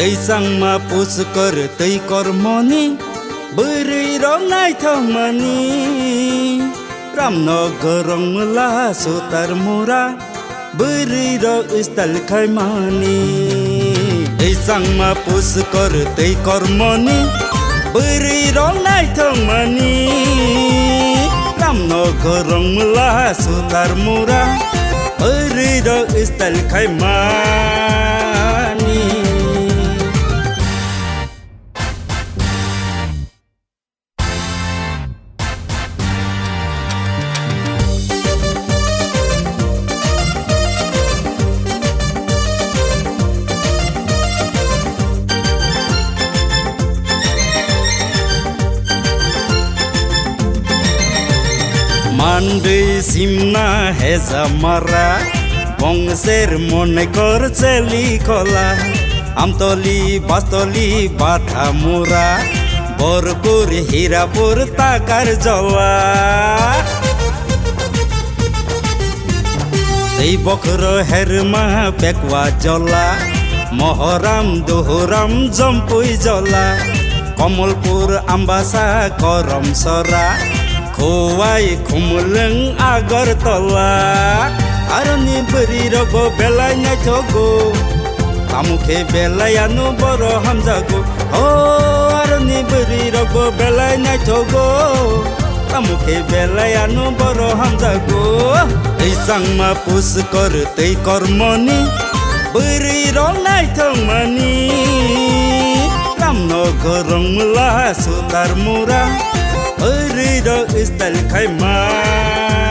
दैसांमा पुसकर तै कर्मनि बोरै रंनाय थांमानि रामनगर रंमला सुतार मुरा बोरै र स्टाइल खायमानि दैसांमा पुसकर तै कर्मनि बोरै रंनाय थांमानि रामनगर रंमला सुतार मुरा बोरै र स्टाइल खायमानि মান্ডে সিমনা হেজা মারা বংশের মনে করছে লিখলা আমতলি বাস্তলি বাথা মোরা বরপুর হীরাপুর তাকার জলা এই বখর হেরমা বেকওয়া জলা মহরাম দোহরাম জম্পুই জলা কমলপুর আম্বাসা করম সরা খোয়াই খুমলং আগরতলা আরনি বরি রগ বেলাই নাই থগো তামুখে বেলায়ানো বড় হামজাগো ও আরনি বরি রগ বেলাই নাই থগো তামুখে বেলায়ানো বড় হামজাগো এই সাংমা পুস কর তৈ কর্মনি বরি রংনাই থংমানি রামনগর রংমলা সুতার মুরা बोरै र स्टाइल खायमानि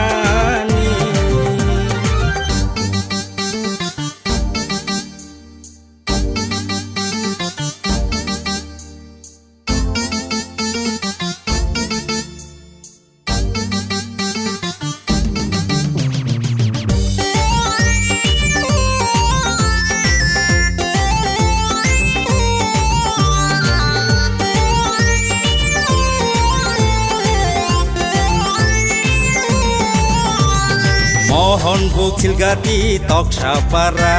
মোহন বকিলগাতি তকসাপাড়া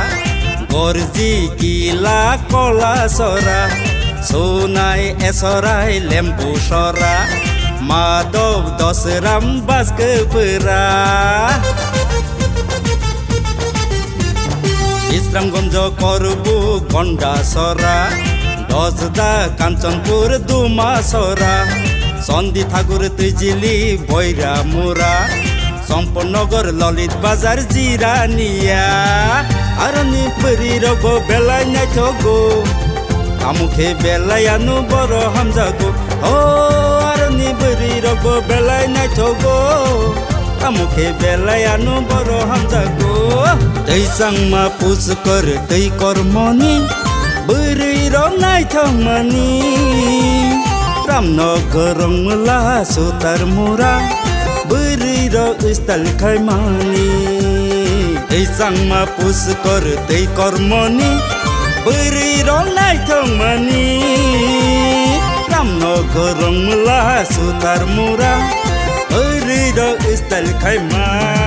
গরজি কিলা কলা সরা সোনাই এসরাই লেম্বু সরা মাধব দশরাম বাস্কপুরা বিশ্রামগঞ্জ করবু গন্ডা সরা দশদা কাঞ্চনপুর দুমা সরা সন্ধি ঠাকুর তুজিলি বৈরা মোরা সম্পনগর ললিত বাজার জিরানিয়া আরনি বরি রগ বেলাই নাই থগো আমুখে বেলায়ানো বড় হামজাগো ও আরনি বরি রগ বেলাই নাই থগো আমুখে বেলায়ানো বড় হামজাগো दैसांमा पुसकर तै कर्मनि बोरै रंनाय थांमानि रामनगर रंमला सुतार मुरा बोरै र स्टाइल खायमानि दैसांमा पुसकर तै कर्मनि बोरै रंनाय थांमानि रामनगर रंमला सुतार मुरा बोरै र स्टाइल खायमानि